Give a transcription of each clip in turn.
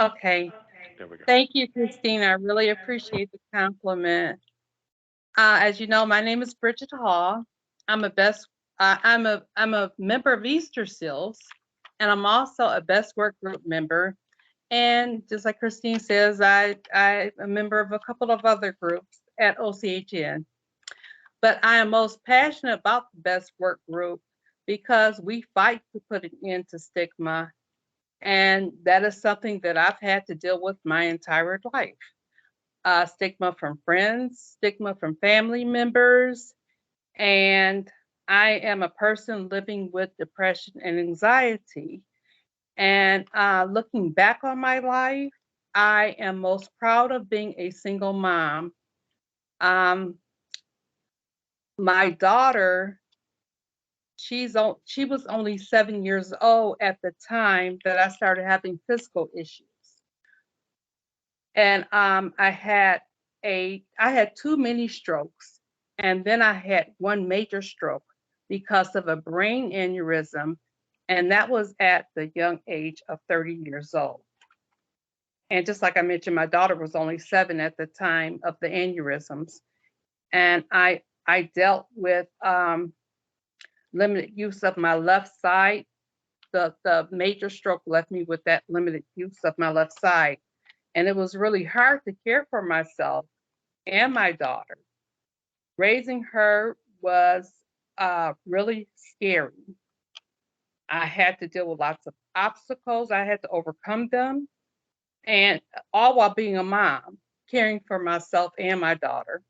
Okay. There we go. Thank you, Christine. I really appreciate the compliment. As you know, my name is Bridget Hall. I'm a best. I'm a member of Easter Seals, and I'm also a Best Work Group member. And just like Christine says, I'm a member of a couple of other groups at OCHN. But I am most passionate about the Best Work Group because we fight to put an end to stigma, and that is something that I've had to deal with my entire life. Stigma from friends, stigma from family members, and I am a person living with depression and anxiety. And looking back on my life, I am most proud of being a single mom. Um, my daughter, she was only 7 years old at the time that I started having physical issues, and I had two mini strokes, and then I had one major stroke because of a brain aneurysm, and that was at the young age of 30 years old. And just like I mentioned, my daughter was only 7 at the time of the aneurysms, and I dealt with limited use of my left side. The major stroke left me with that limited use of my left side, and it was really hard to care for myself and my daughter. Raising her was really scary. I had to deal with lots of obstacles. I had to overcome them, and all while being a mom, caring for myself and my daughter.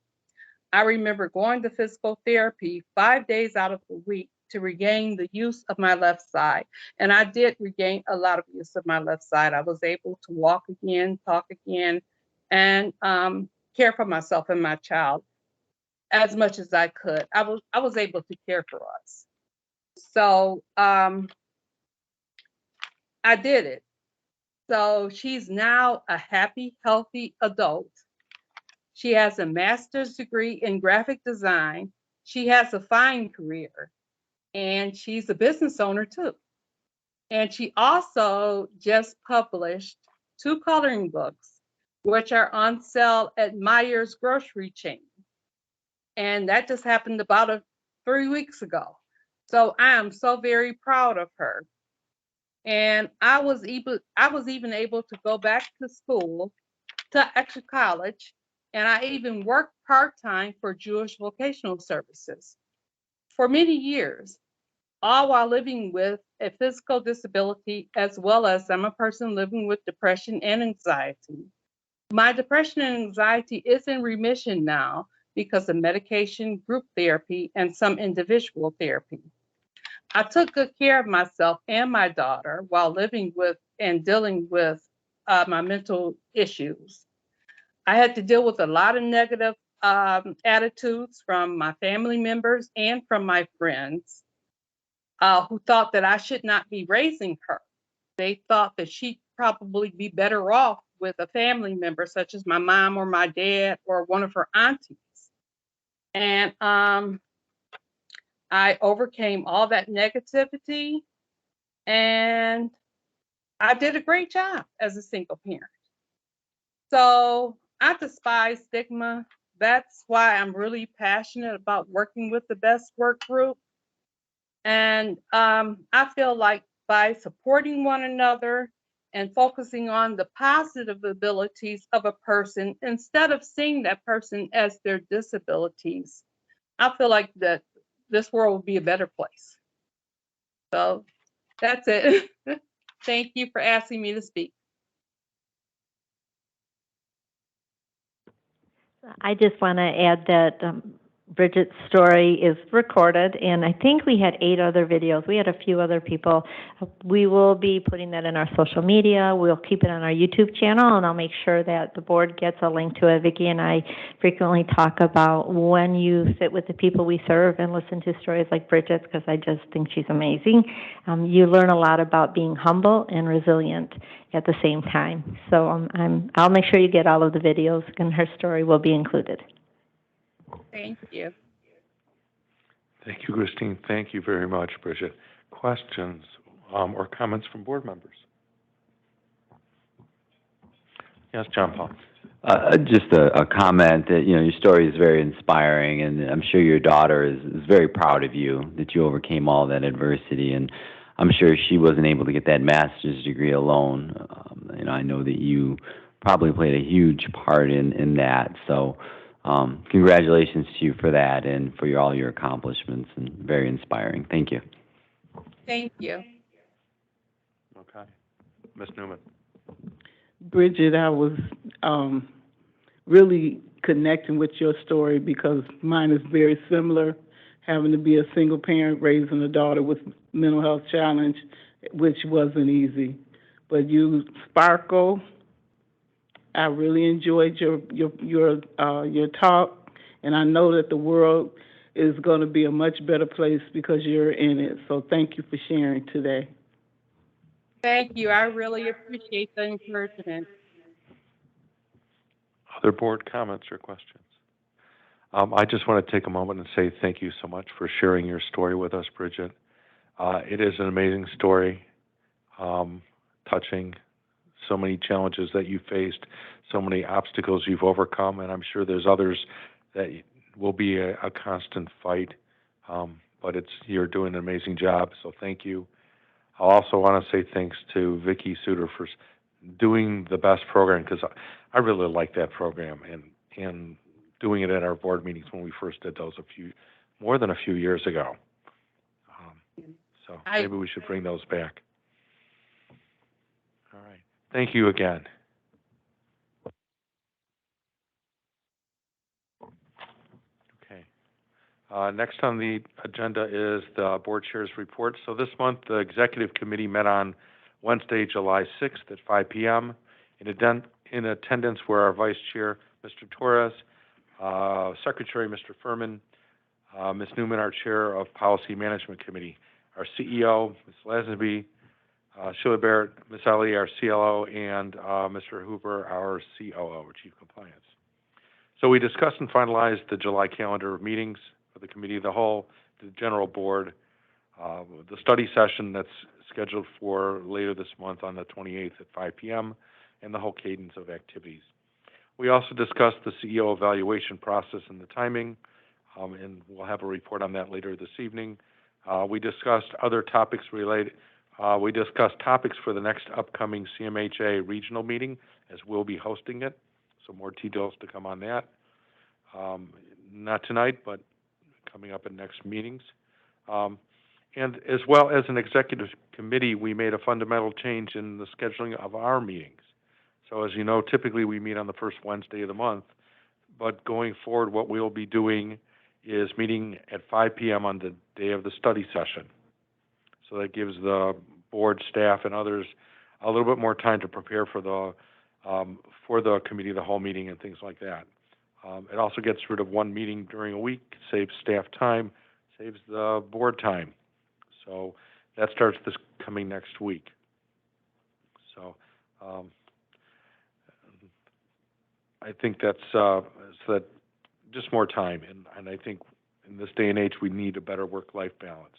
I remember going to physical therapy 5 days out of the week to regain the use of my left side. And I did regain a lot of use of my left side. I was able to walk again, talk again, and care for myself and my child as much as I could. I was able to care for us. So I did it. So she's now a happy, healthy adult. She has a master's degree in graphic design. She has a fine career, and she's a business owner too. And she also just published two coloring books, which are on sale at Meyer's grocery chain. And that just happened about 3 weeks ago. So I am so very proud of her. And I was even able to go back to school, to extra college, and I even worked part-time for Jewish Vocational Services for many years, all while living with a physical disability, as well as I'm a person living with depression and anxiety. My depression and anxiety is in remission now because of medication, group therapy, and some individual therapy. I took good care of myself and my daughter while living with and dealing with my mental issues. I had to deal with a lot of negative attitudes from my family members and from my friends who thought that I should not be raising her. They thought that she'd probably be better off with a family member, such as my mom or my dad or one of her aunties. And I overcame all that negativity, and I did a great job as a single parent. So I despise stigma. That's why I'm really passionate about working with the Best Work Group. And I feel like by supporting one another and focusing on the positive abilities of a person instead of seeing that person as their disabilities, I feel like that this world will be a better place. So that's it. Thank you for asking me to speak. I just want to add that Bridget's story is recorded, and I think we had 8 other videos. We had a few other people. We will be putting that in our social media. We'll keep it on our YouTube channel, and I'll make sure that the board gets a link to it. Vicki and I frequently talk about when you sit with the people we serve and listen to stories like Bridget's, because I just think she's amazing. You learn a lot about being humble and resilient at the same time. So I'll make sure you get all of the videos, and her story will be included. Thank you. Thank you, Christine. Thank you very much, Bridget. Questions or comments from board members? Yes, John Paul. Just a comment that, you know, your story is very inspiring, and I'm sure your daughter is very proud of you that you overcame all that adversity, and I'm sure she wasn't able to get that master's degree alone. You know, I know that you probably played a huge part in that, so congratulations to you for that and for all your accomplishments, and very inspiring. Thank you. Thank you. Okay. Ms. Newman. Bridget, I was really connecting with your story because mine is very similar, having to be a single parent raising a daughter with mental health challenge, which wasn't easy. But you sparkle. I really enjoyed your talk, and I know that the world is going to be a much better place because you're in it. So thank you for sharing today. Thank you. I really appreciate the encouragement. Other board comments or questions? I just want to take a moment and say thank you so much for sharing your story with us, Bridget. It is an amazing story, touching, so many challenges that you faced, so many obstacles you've overcome, and I'm sure there's others that will be a constant fight, but you're doing an amazing job, so thank you. I also want to say thanks to Vicki Suter for doing the best program, because I really like that program, and doing it at our board meetings when we first did those more than a few years ago. So maybe we should bring those back. All right. Thank you again. Okay. Next on the agenda is the board chair's report. So this month, the executive committee met on Wednesday, July 6th at 5 p.m. In attendance were our vice chair, Mr. Torres, secretary, Mr. Furman, Ms. Newman, our chair of Policy Management Committee, our CEO, Ms. Lazenby, Sheila Barrett, Ms. Ali, our CLO, and Mr. Hoover, our COO, or Chief Compliance. So we discussed and finalized the July calendar of meetings for the Committee of the Whole, the General Board, the study session that's scheduled for later this month on the 28th at 5 p.m., and the whole cadence of activities. We also discussed the CEO evaluation process and the timing, and we'll have a report on that later this evening. We discussed other topics related. We discussed topics for the next upcoming CMHA regional meeting, as we'll be hosting it. So more details to come on that. Not tonight, but coming up in next meetings. And as well as an executive committee, we made a fundamental change in the scheduling of our meetings. So as you know, typically we meet on the first Wednesday of the month, but going forward, what we'll be doing is meeting at 5 p.m. on the day of the study session. So that gives the board staff and others a little bit more time to prepare for the committee of the whole meeting and things like that. It also gets rid of one meeting during a week, saves staff time, saves the board time. So that starts this coming next week. So I think that's just more time, and I think in this day and age we need a better work-life balance.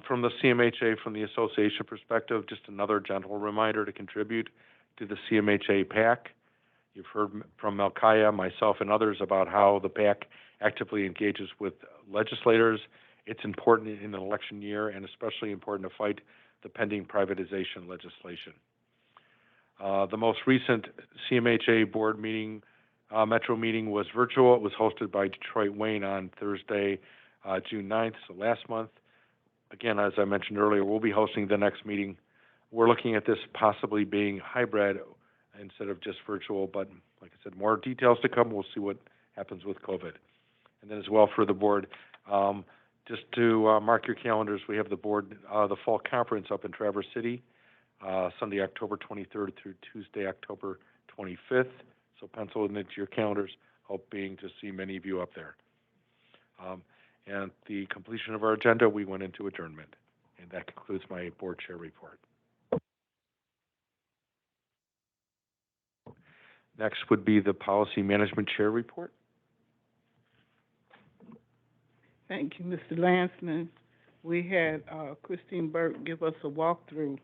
From the CMHA, from the association perspective, just another gentle reminder to contribute to the CMHA PAC. You've heard from Melkaya, myself, and others about how the PAC actively engages with legislators. It's important in an election year, and especially important to fight the pending privatization legislation. The most recent CMHA board meeting, Metro meeting, was virtual. It was hosted by Detroit Wayne on Thursday, June 9th, so last month. Again, as I mentioned earlier, we'll be hosting the next meeting. We're looking at this possibly being hybrid instead of just virtual, but like I said, more details to come. We'll see what happens with COVID. And then as well for the board, just to mark your calendars, we have the board, the fall conference up in Traverse City, Sunday, October 23rd through Tuesday, October 25th. So pencil it into your calendars, hoping to see many of you up there. And the completion of our agenda, we went into adjournment. And that concludes my board chair report. Next would be the policy management chair report. Thank you, Mr. Lansman. We had Christine Burke give us a walkthrough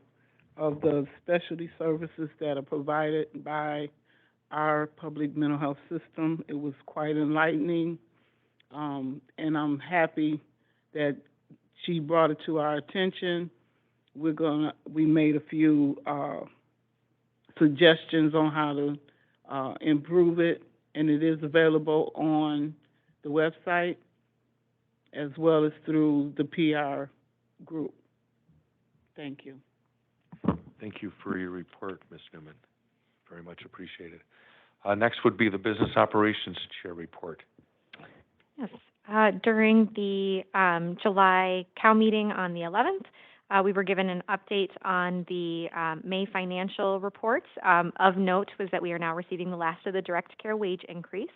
of the specialty services that are provided by our public mental health system. It was quite enlightening, and I'm happy that she brought it to our attention. We made a few suggestions on how to improve it, and it is available on the website as well as through the PR group. Thank you. Thank you for your report, Ms. Newman. Very much appreciated. Next would be the Business Operations Chair report. Yes. During the July COW meeting on the 11th, we were given an update on the May financial reports. Of note was that we are now receiving the last of the direct care wage increase.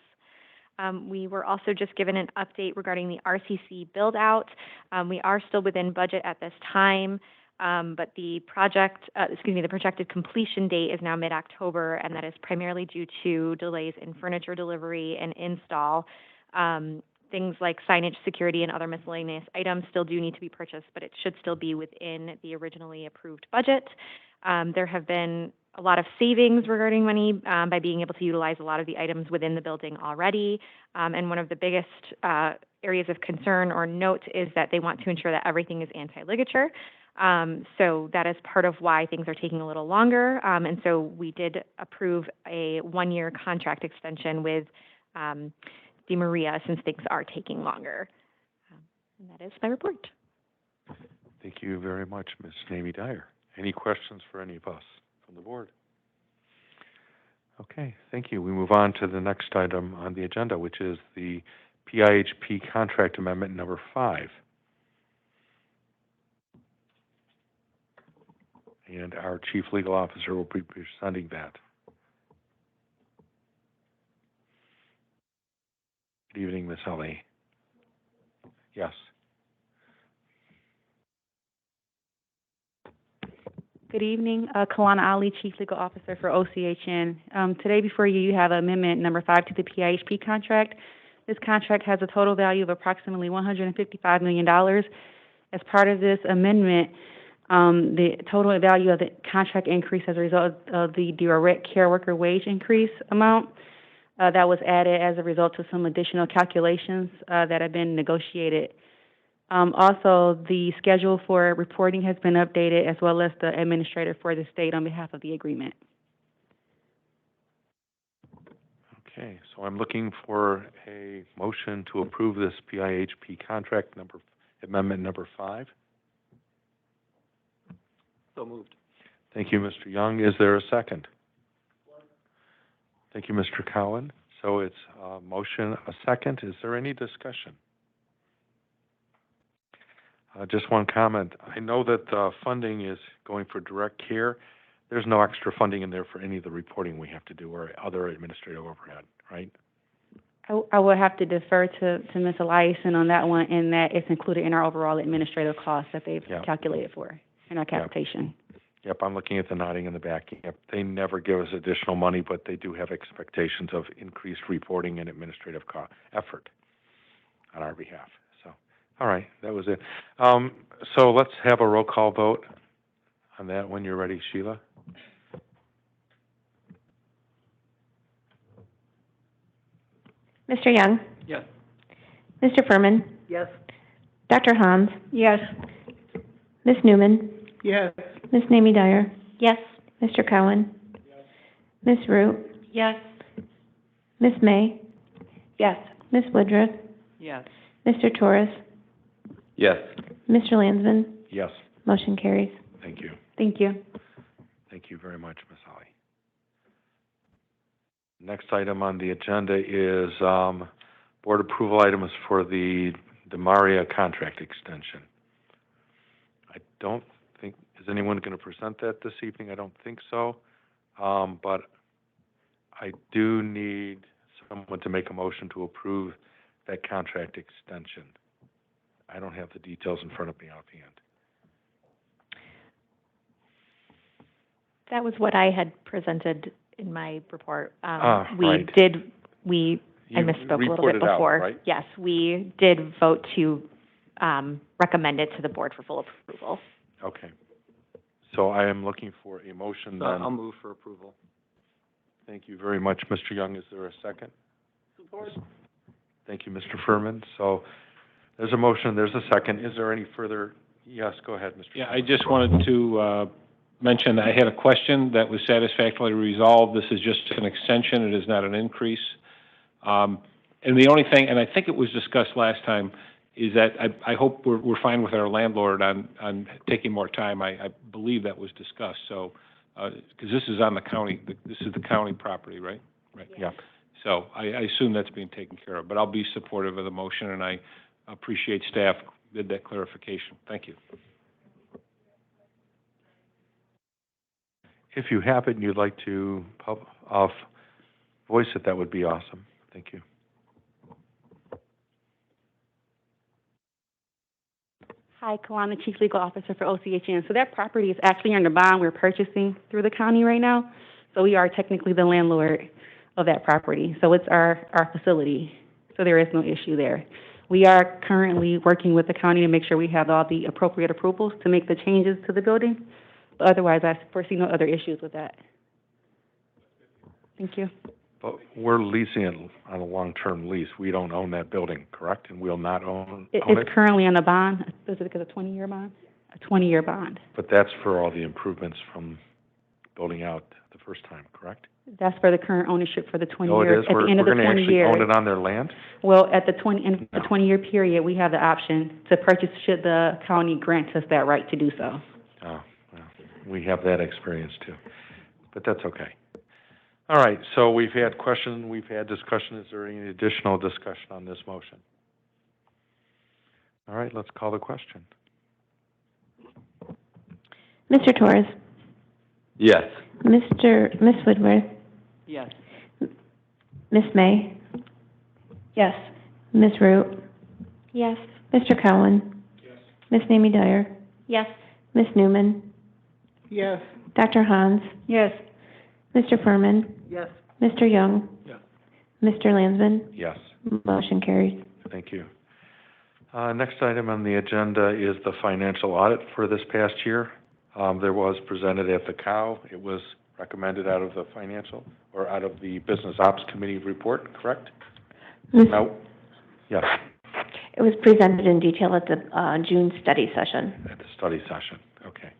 We were also just given an update regarding the RCC build-out. We are still within budget at this time, but the projected completion date is now mid-October, and that is primarily due to delays in furniture delivery and install. Things like signage, security, and other miscellaneous items still do need to be purchased, but it should still be within the originally approved budget. There have been a lot of savings regarding money by being able to utilize a lot of the items within the building already. And one of the biggest areas of concern or note is that they want to ensure that everything is anti-ligature. So that is part of why things are taking a little longer. And so we did approve a 1-year contract extension with the Maria since things are taking longer. And that is my report. Thank you very much, Ms. Amy Dyer. Any questions for any of us from the board? Okay, thank you. We move on to the next item on the agenda, which is the PIHP contract amendment number 5. And our Chief Legal Officer will be presenting that. Good evening, Ms. Ali. Yes. Good evening. Kalana Ali, Chief Legal Officer for OCHN. Today before you, you have amendment number 5 to the PIHP contract. This contract has a total value of approximately $155 million. As part of this amendment, the total value of the contract increase as a result of the direct care worker wage increase amount that was added as a result of some additional calculations that have been negotiated. Also, the schedule for reporting has been updated, as well as the administrator for the state on behalf of the agreement. Okay, so I'm looking for a motion to approve this PIHP contract amendment number 5. So moved. Thank you, Mr. Young. Is there a second? Thank you, Mr. Cowan. So it's a motion, a second. Is there any discussion? Just one comment. I know that the funding is going for direct care. There's no extra funding in there for any of the reporting we have to do or other administrative overhead, right? I will have to defer to Ms. Eliason on that one, and that it's included in our overall administrative costs that they've calculated for in our capitation. Yep, I'm looking at the nodding in the back. Yep, they never give us additional money, but they do have expectations of increased reporting and administrative effort on our behalf. So, all right, that was it. So let's have a roll call vote on that when you're ready, Sheila. Mr. Young? Yes. Mr. Furman? Yes. Dr. Hans? Yes. Ms. Newman? Yes. Ms. Amy Dyer? Yes. Mr. Cowan? Ms. Root? Yes. Ms. May? Yes. Ms. Woodruff? Yes. Mr. Torres? Yes. Mr. Landsman? Yes. Motion carries. Thank you. Thank you. Thank you very much, Ms. Holly. Next item on the agenda is board approval items for the DeMaria contract extension. I don't think, is anyone going to present that this evening? I don't think so. But I do need someone to make a motion to approve that contract extension. I don't have the details in front of me offhand. That was what I had presented in my report. Right. I You misspoke a little bit reported out, before. right? Yes, we did vote to recommend it to the board for full approval. Okay. So I am looking for a motion then. I'll move for approval. Thank you very much, Mr. Young. Is there a second? Support. Thank you, Mr. Furman. So there's a motion, there's a second. Is there any further? Yes, go ahead, Mr. Yeah, Furman. I just wanted to mention that I had a question that was satisfactorily resolved. This is just an extension. It is not an increase. And the only thing, and I think it was discussed last time, is that I hope we're fine with our landlord on taking more time. I believe that was discussed. So, because this is on the county, this is the county property, right? Right. Yeah. So I assume that's being taken care of. But I'll be supportive of the motion, and I appreciate staff did that clarification. Thank you. If you have it and you'd like to voice it, that would be awesome. Thank you. Hi, Kalana, Chief Legal Officer for OCHN. So that property is actually under bond. We're purchasing through the county right now. So we are technically the landlord of that property. So it's our facility. So there is no issue there. We are currently working with the county to make sure we have all the appropriate approvals to make the changes to the building. But otherwise, I foresee no other issues with that. Thank you. But we're leasing it on a long-term lease. We don't own that building, correct? And we'll not own it? It's currently on a bond. Is it because of a 20-year bond? A 20-year bond. But that's for all the improvements from building out the first time, correct? That's for the current ownership for the 20 No, it years. is. At the end of the We're 20 going to actually years. own it on their land? Well, at the 20 No. 20-year period, we have the option to purchase should the county grant us that right to do so. Oh, well, we have that experience too. But that's okay. All right, so we've had question, we've had discussion. Is there any additional discussion on this motion? All right, let's call the question. Mr. Torres? Yes. Miss Woodworth? Yes. Miss May? Yes. Miss Root? Yes. Mr. Cowan? Yes. Miss Mamie Dyer? Yes. Miss Newman? Yes. Dr. Hans? Yes. Mr. Furman? Yes. Mr. Young? Yes. Mr. Landsman? Yes, Motion carries. thank you. Next item on the agenda is the financial audit for this past year. There was presented at the COW. It was recommended out of the financial, or out of the Business Ops Committee report, correct? No? Yes, It was presented in detail at the June study session. at the study session, okay.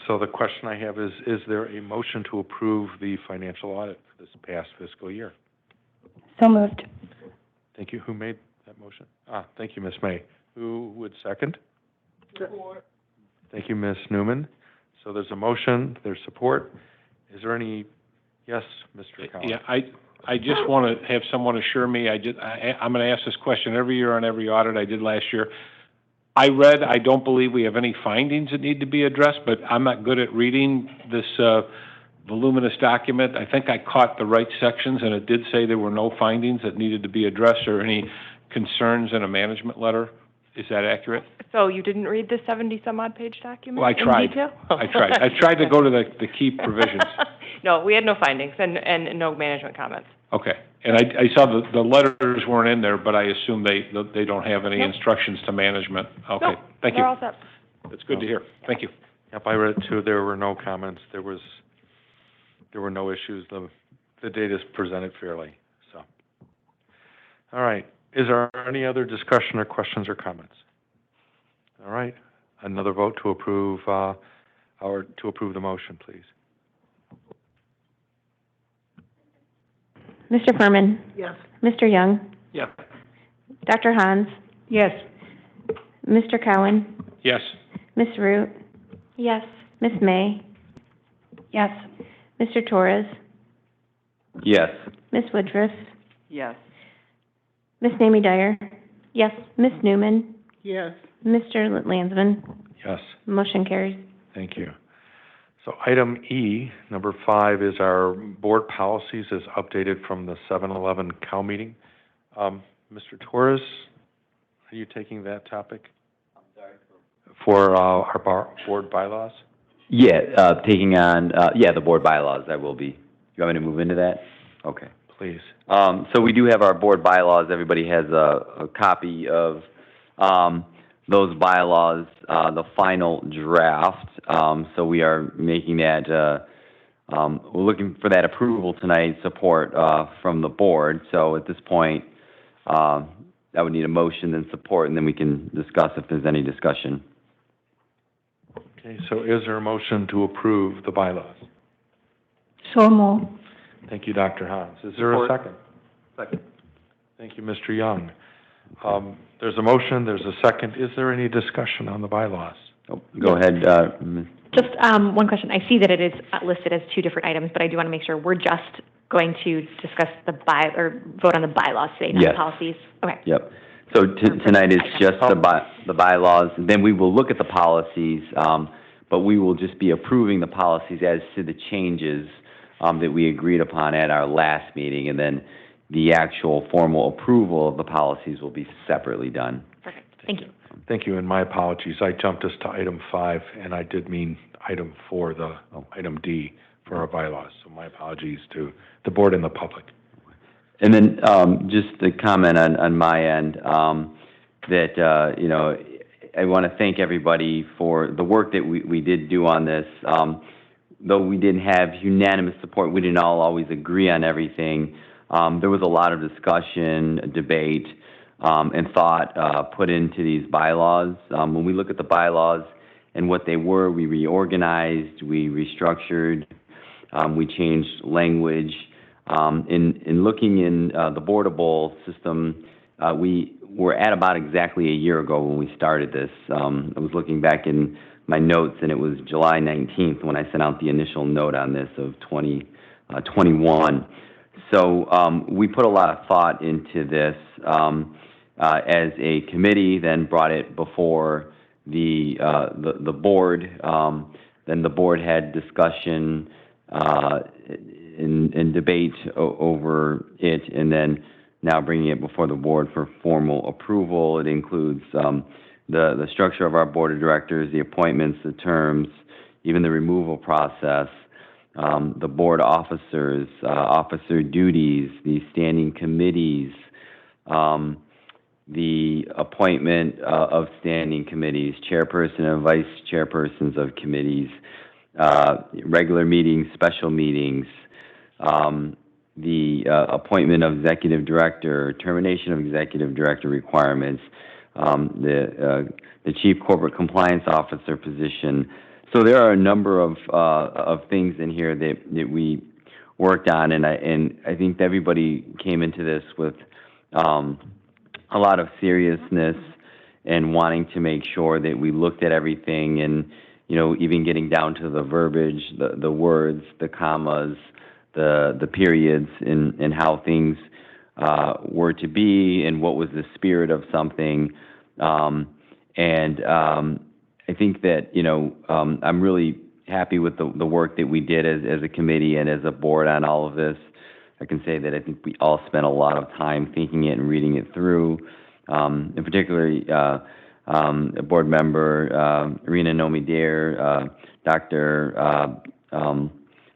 So the question I have is there a motion to approve the financial audit for this past fiscal year? So moved. Thank you. Who made that motion? Thank you, Ms. May. Who would second? Support. Thank you, Ms. Newman. So there's a motion, there's support. Is there any, yes, Mr. Collins? Yeah, I just want to have someone assure me. I'm going to ask this question every year on every audit. I did last year. I don't believe we have any findings that need to be addressed, but I'm not good at reading this voluminous document. I think I caught the right sections, and it did say there were no findings that needed to be addressed or any concerns in a management letter. Is that accurate? So you didn't read the 70-some-odd page document Well, I tried. in detail? I tried to go to the key provisions. No, we had no findings and no management comments. Okay. And I saw the letters weren't in there, but I assume they don't have any instructions to management. Okay. Nope, Thank they're you. all set. That's good to hear. Thank you. Yep, I read it too. There were no comments. There were no issues. The data is presented fairly, so. All right. Is there any other discussion or questions or comments? All right. Another vote to approve, the motion, please. Mr. Furman? Yes. Mr. Young? Yes. Dr. Hans? Yes. Mr. Cowan? Yes. Miss Root? Yes. Miss May? Yes. Mr. Torres? Yes. Miss Woodruff? Yes. Miss Mamie Dyer? Yes. Miss Newman? Yes. Mr. Landsman? Yes. Motion carries. Thank you. So item E, number 5, is our board policies as updated from the 7-11 COW meeting. Mr. Torres, are you taking that topic? I'm sorry? For our board bylaws? Yeah, taking on, the board bylaws, I will be. You want me to move into that? Okay. Please. So we do have our board bylaws. Everybody has a copy of those bylaws, the final draft. So we are making that, we're looking for that approval tonight, support from the board. So at this point, I would need a motion and support, and then we can discuss if there's any discussion. Okay, so is there a motion to approve the bylaws? So moved. Thank you, Dr. Hans. Is there a second? Second. Thank you, Mr. Young. There's a motion, there's a second. Is there any discussion on the bylaws? Oh, go ahead, Ms. Just one question. I see that it is listed as two different items, but I do want to make sure we're just going to discuss vote on the bylaws today, not Yes. the policies. Okay. Yep. So tonight is just the bylaws, and then we will look at the policies, but we will just be approving the policies as to the changes that we agreed upon at our last meeting, and then the actual formal approval of the policies will be separately done. Perfect. Thank you. Thank you, and my apologies. I jumped us to item 5, and I did mean item 4, item D for our bylaws. So my apologies to the board and the public. And then just a comment on my end that, you know, I want to thank everybody for the work that we did do on this. Though we didn't have unanimous support, we didn't all always agree on everything. There was a lot of discussion, debate, and thought put into these bylaws. When we look at the bylaws and what they were, we reorganized, we restructured, we changed language. In looking in the boardable system, we were at about exactly a year ago when we started this. I was looking back in my notes, and it was July 19th when I sent out the initial note on this of 2021. So we put a lot of thought into this as a committee, then brought it before the board. Then the board had discussion and debate over it, and then now bringing it before the board for formal approval. It includes the structure of our board of directors, the appointments, the terms, even the removal process, the board officers, officer duties, the standing committees, the appointment of standing committees, chairperson and vice chairpersons of committees, regular meetings, special meetings, the appointment of executive director, termination of executive director requirements, the chief corporate compliance officer position. So there are a number of things in here that we worked on, and I think everybody came into this with a lot of seriousness and wanting to make sure that we looked at everything, and you know, even getting down to the verbiage, the words, the commas, the periods, and how things were to be, and what was the spirit of something. I think that, you know, I'm really happy with the work that we did as a committee and as a board on all of this. I can say that I think we all spent a lot of time thinking it and reading it through. In particular, a board member, Rena Nomi Dare, Dr.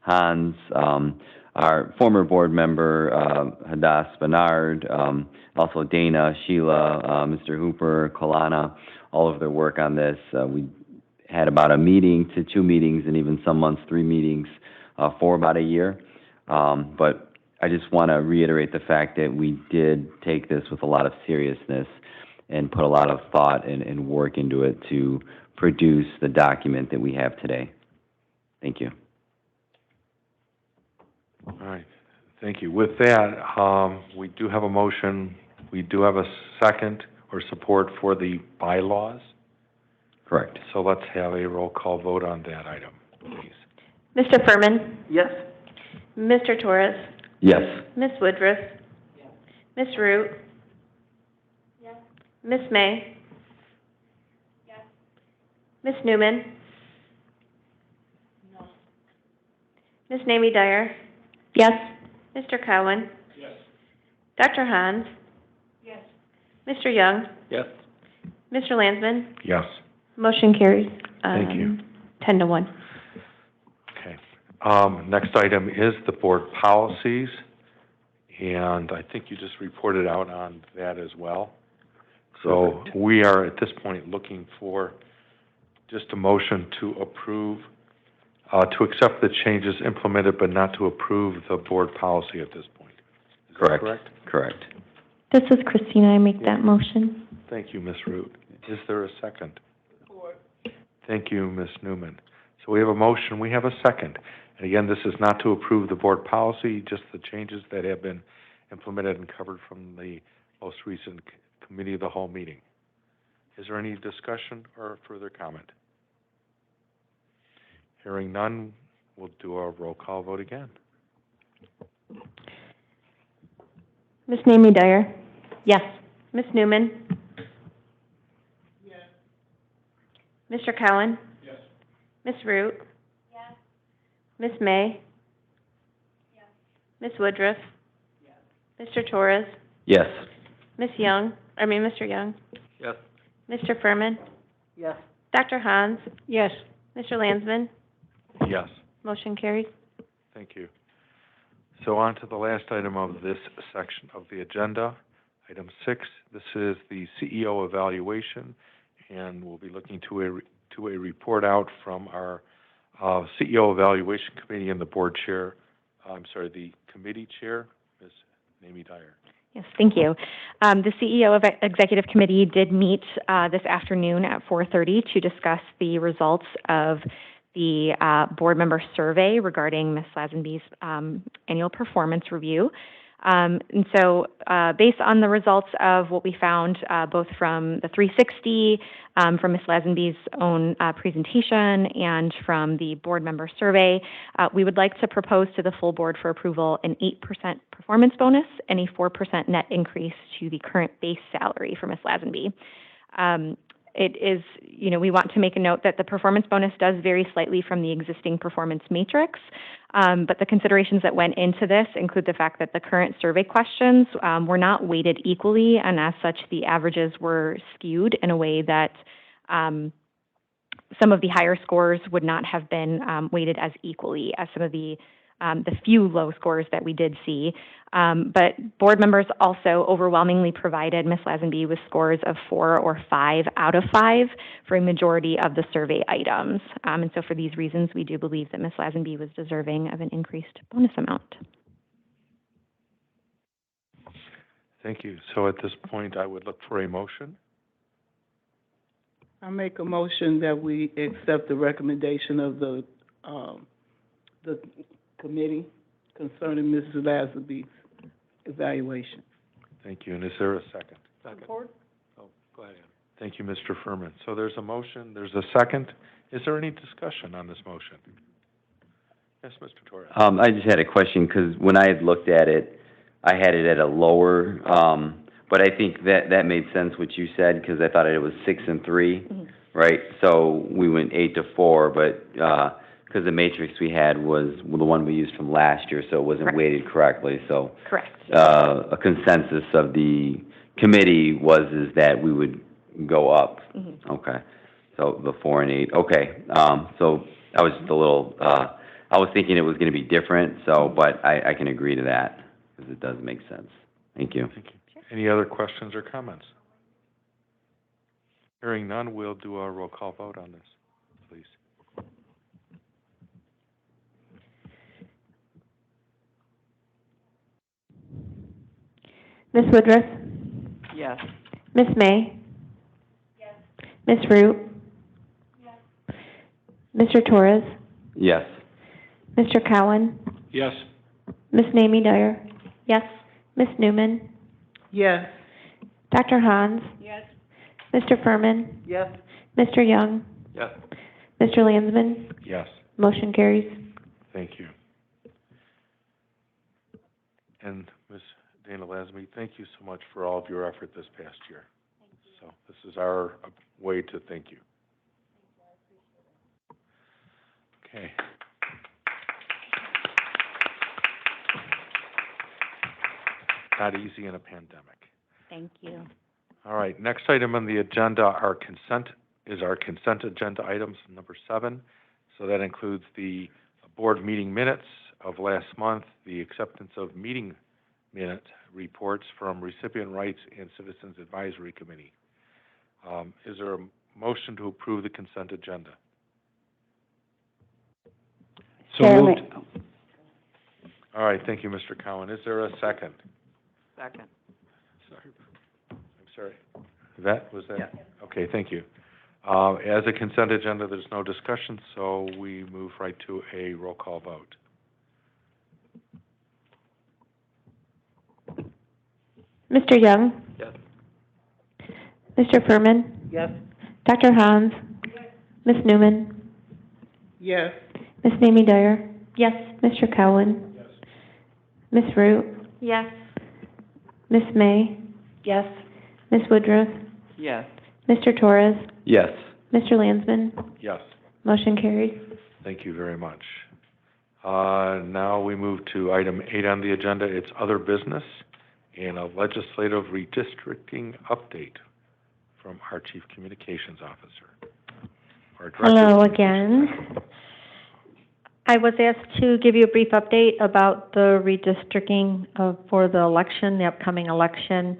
Hans, our former board member, Hadass Bernard, also Dana, Sheila, Mr. Hooper, Kalana, all of their work on this. We had about a meeting to 2 meetings, and even some months 3 meetings for about a year. But I just want to reiterate the fact that we did take this with a lot of seriousness and put a lot of thought and work into it to produce the document that we have today. Thank you. All right, thank you. With that, we do have a motion. We do have a second or support for the bylaws. Correct. So let's have a roll call vote on that item, please. Mr. Furman? Yes. Mr. Torres? Yes. Ms. Woodruff? Yes. Ms. Root? Yes. Ms. May? Yes. Ms. Newman? No. Ms. Namie Dyer? Yes. Mr. Cowan? Yes. Dr. Hans? Yes. Mr. Young? Yes. Mr. Landsman? Yes. Motion carries. Thank you. 10-1. Okay. Next item is the board policies, and I think you just reported out on that as well. So we are at this point looking for just a motion to approve, to accept the changes implemented, but not to approve the board policy at this point. Is that correct? Correct. This is Christina. I make that motion. Thank you, Ms. Root. Is there a second? Thank you, Ms. Newman. So we have a motion, we have a second. And again, this is not to approve the board policy, just the changes that have been implemented and covered from the most recent committee of the whole meeting. Is there any discussion or further comment? Hearing none, we'll do a roll call vote again. Ms. Mamie Dyer? Yes. Ms. Newman? Yes. Mr. Cowan? Yes. Ms. Root? Yes. Ms. May? Yes. Ms. Woodruff? Yes. Mr. Torres? Yes. Mr. Young? Yes. Mr. Furman? Yes. Dr. Hans? Yes. Mr. Landsman? Yes. Motion carries. Thank you. So on to the last item of this section of the agenda, item 6. This is the CEO evaluation, and we'll be looking to a report out from our CEO evaluation committee and the board chair. The committee chair, Ms. Mamie Dyer. Yes, thank you. The CEO of Executive Committee did meet this afternoon at 4:30 to discuss the results of the board member survey regarding Ms. Lazenby's annual performance review. And so based on the results of what we found both from the 360, from Ms. Lazenby's own presentation, and from the board member survey, we would like to propose to the full board for approval an 8% performance bonus and a 4% net increase to the current base salary for Ms. Lazenby. It is, we want to make a note that the performance bonus does vary slightly from the existing performance matrix, but the considerations that went into this include the fact that the current survey questions were not weighted equally, and as such, the averages were skewed in a way that some of the higher scores would not have been weighted as equally as some of the few low scores that we did see. But board members also overwhelmingly provided Ms. Lazenby with scores of 4 or 5 out of 5 for a majority of the survey items. And so for these reasons, we do believe that Ms. Lazenby was deserving of an increased bonus amount. Thank you. So at this point, I would look for a motion. I make a motion that we accept the recommendation of the committee concerning Mrs. Lazenby's evaluation. Thank you. And is there a second? Support. Oh, go ahead. Thank you, Mr. Furman. So there's a motion, there's a second. Is there any discussion on this motion? Yes, Mr. Torres. I just had a question, because when I had looked at it, I had it at a lower, but I think that made sense what you said, because I thought it was 6 and 3, right? So we went 8 to 4, but because the matrix we had was the one we used from last year, so it wasn't weighted correctly. So Correct. A consensus of the committee is that we would go up. Okay. So the 4 and 8. Okay. So I was just a little. I was thinking it was going to be different. So, but I can agree to that because it does make sense. Thank you. Thank you. Any other questions or comments? Hearing none, we'll do a roll call vote on this, please. Ms. Woodruff? Yes. Ms. May? Yes. Ms. Root? Yes. Mr. Torres? Yes. Mr. Cowan? Yes. Ms. Mamie Dyer? Yes. Ms. Newman? Yes. Dr. Hans? Yes. Mr. Furman? Yes. Mr. Young? Yes. Mr. Landsman? Yes. Motion carries. Thank you. And Ms. Dana Lazenby, thank you so much for all of your effort this past year. Thank you. So this is our way to thank you. Okay. Not easy in a pandemic. Thank you. All right, next item on the agenda, our consent agenda items, number 7. So that includes the board meeting minutes of last month, the acceptance of meeting minute reports from Recipient Rights and Citizens Advisory Committee. Is there a motion to approve the consent agenda? So moved. All right, thank you, Mr. Cowan. Is there a second? Second. I'm sorry. Was that? Yeah. Okay, thank you. As a consent agenda, there's no discussion, so we move right to a roll call vote. Mr. Young? Yes. Mr. Furman? Yes. Dr. Hans? Ms. Newman? Yes. Ms. Mamie Dyer? Yes. Mr. Cowan? Yes. Ms. Root? Yes. Ms. May? Yes. Ms. Woodruff? Yes. Mr. Torres? Yes. Mr. Landsman? Yes. Motion carries. Thank you very much. Now we move to item 8 on the agenda. It's other business and a legislative redistricting update from our Chief Communications Officer. Hello again. I was asked to give you a brief update about the redistricting for the election, the upcoming election.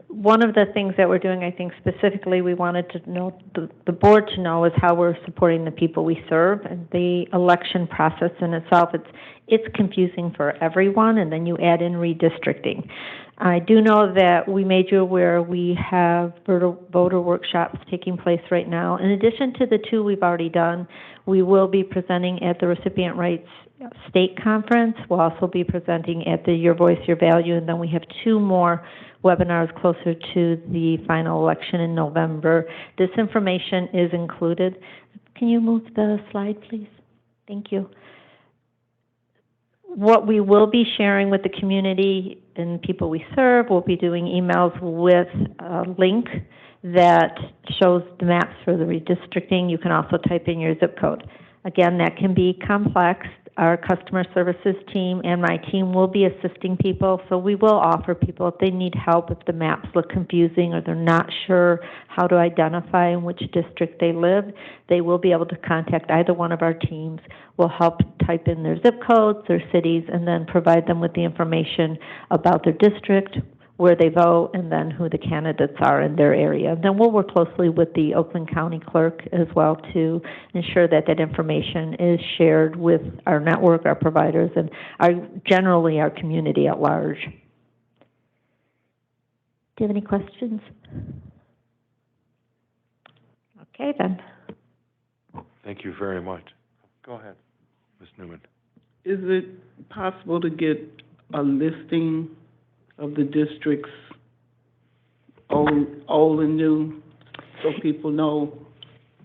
One of the things that we're doing, I think specifically we wanted to know, the board to know, is how we're supporting the people we serve. And the election process in itself, it's confusing for everyone, and then you add in redistricting. I do know that we made you aware we have voter workshops taking place right now. In addition to the 2 we've already done, we will be presenting at the Recipient Rights State Conference. We'll also be presenting at the Your Voice, Your Value, and then we have 2 more webinars closer to the final election in November. This information is included. Can you move the slide, please? Thank you. What we will be sharing with the community and people we serve, we'll be doing emails with a link that shows the maps for the redistricting. You can also type in your zip code. Again, that can be complex. Our customer services team and my team will be assisting people, so we will offer people, if they need help, if the maps look confusing or they're not sure how to identify in which district they live, they will be able to contact either one of our teams. We'll help type in their zip codes, their cities, and then provide them with the information about their district, where they vote, and then who the candidates are in their area. Then we'll work closely with the Oakland County Clerk as well to ensure that that information is shared with our network, our providers, and generally our community at large. Do you have any questions? Okay, then. Thank you very much. Go ahead, Ms. Newman. Is it possible to get a listing of the districts, old and new, so people know?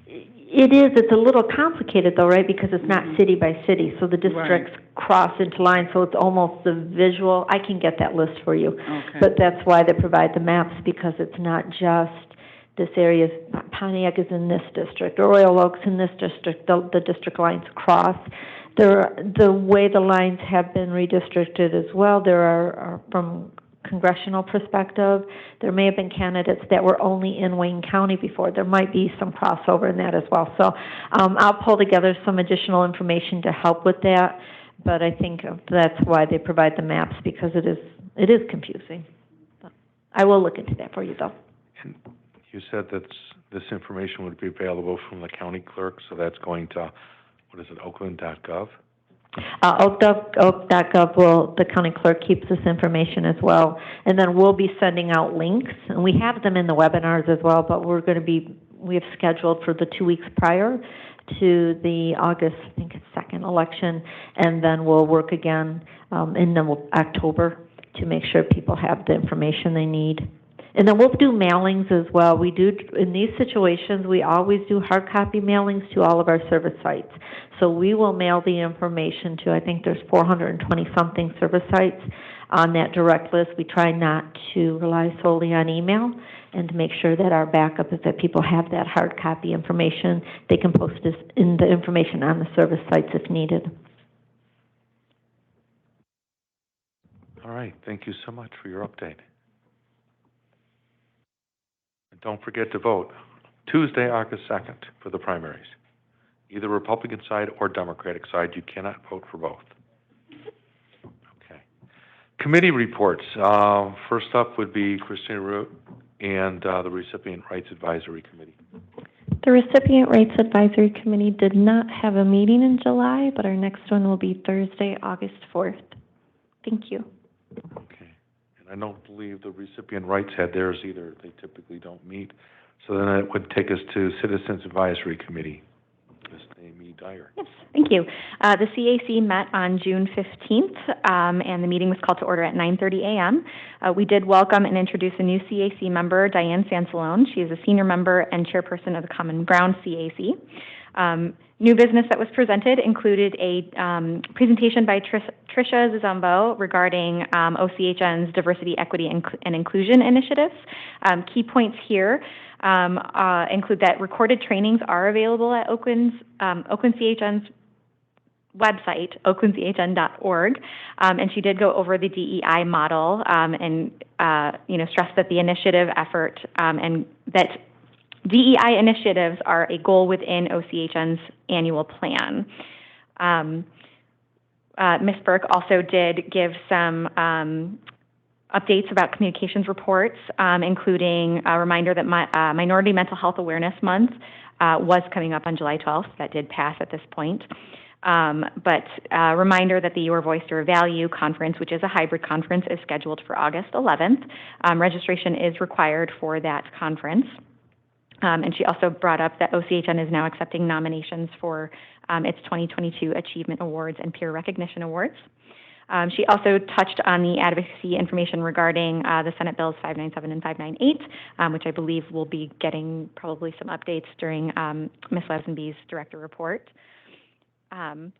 It is. It's a little complicated though, right? Because it's not city by city, so the districts cross into lines, so it's almost the visual. I can get that list for you. Okay. But that's why they provide the maps, because it's not just this area, Pontiac is in this district, or Royal Oaks in this district, the district lines cross. The way the lines have been redistricted as well, there are from congressional perspective, there may have been candidates that were only in Wayne County before. There might be some crossover in that as well. So I'll pull together some additional information to help with that, but I think that's why they provide the maps, because it is confusing. I will look into that for you, though. And you said that this information would be available from the county clerk, so that's going to, what is it, oakland.gov? Oak.gov the county clerk keeps this information as well. And then we'll be sending out links, and we have them in the webinars as well, but we have scheduled for the 2 weeks prior to the August, I think it's 2nd election, and then we'll work again in October to make sure people have the information they need. And then we'll do mailings as well. We do, in these situations, we always do hard copy mailings to all of our service sites. So we will mail the information to, I think there's 420-something service sites on that direct list. We try not to rely solely on email, and to make sure that our backup is that people have that hard copy information. They can post this in the information on the service sites if needed. All right, thank you so much for your update. And don't forget to vote Tuesday, August 2nd for the primaries. Either Republican side or Democratic side, you cannot vote for both. Okay. Committee reports. First up would be Christina Root. and the Recipient Rights Advisory Committee. The Recipient Rights Advisory Committee did not have a meeting in July, but our next one will be Thursday, August 4th. Thank you. Okay. And I don't believe the Recipient Rights had theirs either. They typically don't meet. So then it would take us to Citizens Advisory Committee. Ms. Amy Dyer. Yes, thank you. The CAC met on June 15th, and the meeting was called to order at 9:30 a.m. We did welcome and introduce a new CAC member, Diane Sansalone. She is a senior member and chairperson of the Common Ground CAC. New business that was presented included a presentation by Tricia Zizumbo regarding OCHN's diversity, equity, and inclusion initiatives. Key points here include that recorded trainings are available at Oakland CHN's website, oaklandchn.org, and she did go over the DEI model and stressed that the initiative effort and that DEI initiatives are a goal within OCHN's annual plan. Ms. Burke also did give some updates about communications reports, including a reminder that Minority Mental Health Awareness Month was coming up on July 12th. That did pass at this point. But a reminder that the Your Voice, Your Value conference, which is a hybrid conference, is scheduled for August 11th. Registration is required for that conference. And she also brought up that OCHN is now accepting nominations for its 2022 Achievement Awards and Peer Recognition Awards. She also touched on the advocacy information regarding the Senate Bills 597 and 598, which I believe we'll be getting probably some updates during Ms. Lesenby's director report. And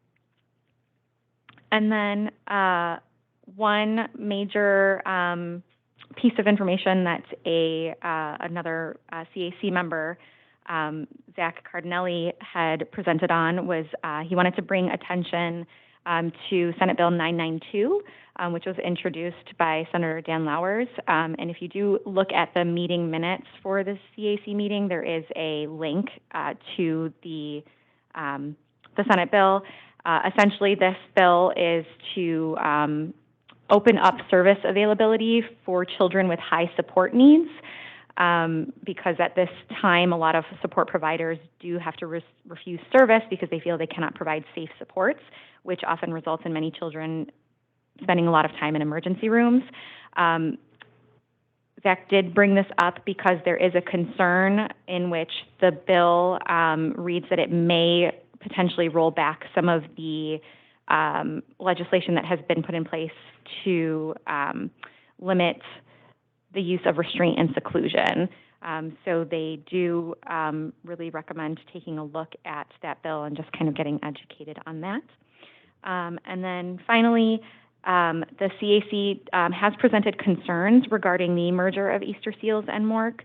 then one major piece of information that another CAC member, Zach Cardinelli, had presented on was he wanted to bring attention to Senate Bill 992, which was introduced by Senator Dan Lowers. And if you do look at the meeting minutes for the CAC meeting, there is a link to the Senate bill. Essentially, this bill is to open up service availability for children with high support needs, because at this time, a lot of support providers do have to refuse service because they feel they cannot provide safe supports, which often results in many children spending a lot of time in emergency rooms. Zach did bring this up because there is a concern in which the bill reads that it may potentially roll back some of the legislation that has been put in place to limit the use of restraint and seclusion. So they do really recommend taking a look at that bill and just kind of getting educated on that. And then finally, the CAC has presented concerns regarding the merger of Easter Seals and MORC.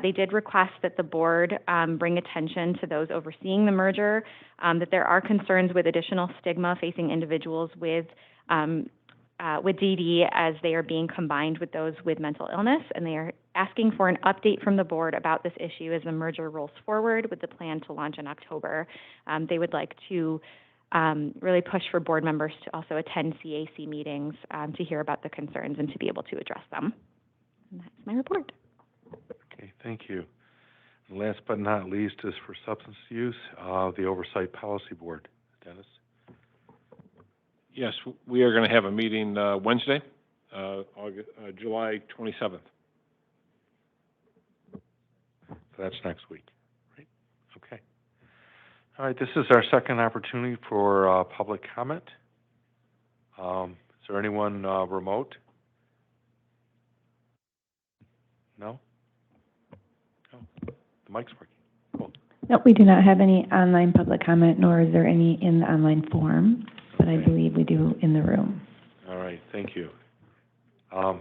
They did request that the board bring attention to those overseeing the merger, that there are concerns with additional stigma facing individuals with DD as they are being combined with those with mental illness, and they are asking for an update from the board about this issue as the merger rolls forward with the plan to launch in October. They would like to really push for board members to also attend CAC meetings to hear about the concerns and to be able to address them. And that's my report. Okay, thank you. And last but not least is for substance use, the Oversight Policy Board. Dennis? Yes, we are going to have a meeting Wednesday, July 27th. So that's next week, right? Okay. All right, this is our second opportunity for public comment. Is there anyone remote? No? No. The mic's working. Cool. No, we do not have any online public comment, nor is there any in the online form, but I believe we do in the room. All right, thank you. If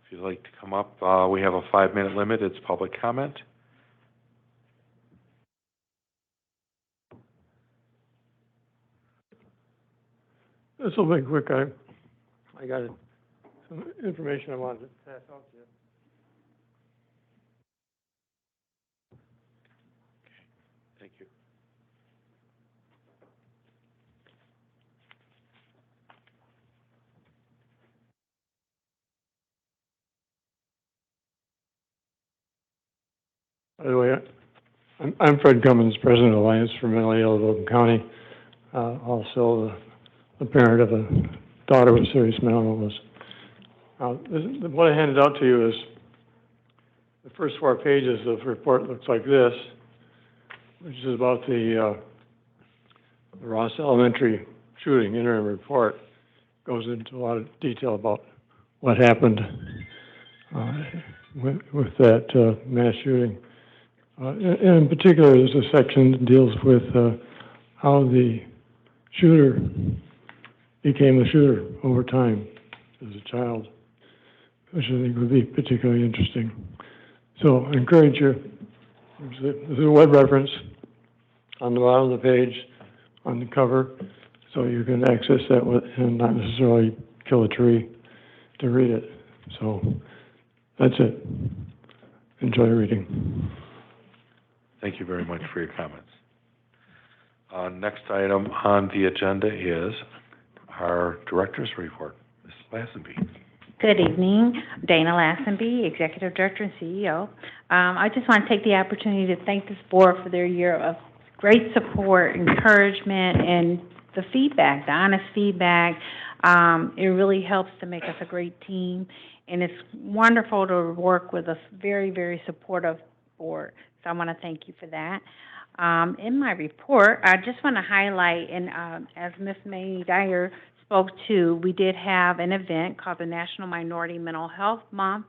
you'd like to come up, we have a 5-minute limit. It's public comment. This will be quick. I got some information I wanted to pass out to you. Thank you. By the way, I'm Fred Cummins, President of Alliance for Mentally Ill of Oakland County, also the parent of a daughter with serious mental illness. What I handed out to you is the first 4 pages of the report. Looks like this, which is about the Ross Elementary shooting interim report. Goes into a lot of detail about what happened with that mass shooting. In particular, there's a section that deals with how the shooter became a shooter over time as a child, which I think would be particularly interesting. So I encourage you, there's a web reference on the bottom of the page, on the cover, so you can access that and not necessarily kill a tree to read it. So that's it. Enjoy reading. Thank you very much for your comments. Next item on the agenda is our director's report. Ms. Lassenby. Good evening. Dana Lassenby, Executive Director and CEO. I just want to take the opportunity to thank this board for their year of great support, encouragement, and the feedback, the honest feedback. It really helps to make us a great team, and it's wonderful to work with a very, very supportive board. So I want to thank you for that. In my report, I just want to highlight, and as Ms. May Dyer spoke to, we did have an event called the National Minority Mental Health Month,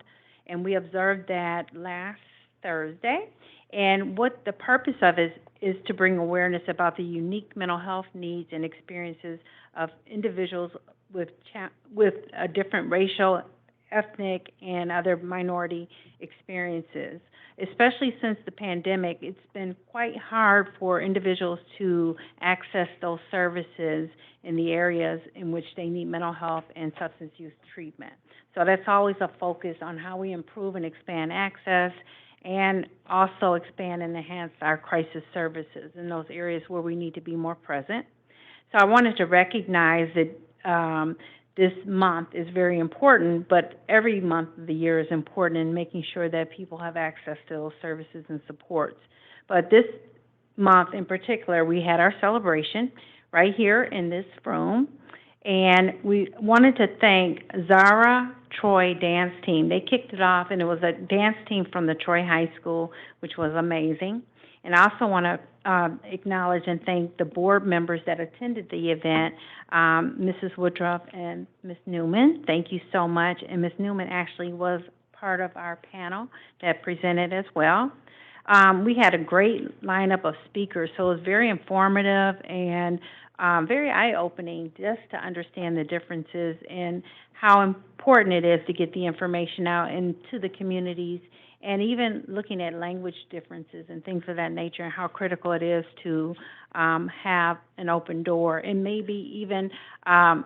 and we observed that last Thursday. And what the purpose of it is to bring awareness about the unique mental health needs and experiences of individuals with a different racial, ethnic, and other minority experiences. Especially since the pandemic, it's been quite hard for individuals to access those services in the areas in which they need mental health and substance use treatment. So that's always a focus on how we improve and expand access, and also expand and enhance our crisis services in those areas where we need to be more present. So I wanted to recognize that this month is very important, but every month of the year is important in making sure that people have access to those services and supports. But this month in particular, we had our celebration right here in this room, and we wanted to thank Zara Troy dance team. They kicked it off, and it was a dance team from the Troy High School, which was amazing. And I also want to acknowledge and thank the board members that attended the event, Mrs. Woodruff and Ms. Newman. Thank you so much. And Ms. Newman actually was part of our panel that presented as well. We had a great lineup of speakers, so it was very informative and very eye-opening just to understand the differences and how important it is to get the information out into the communities, and even looking at language differences and things of that nature, and how critical it is to have an open door. And maybe even,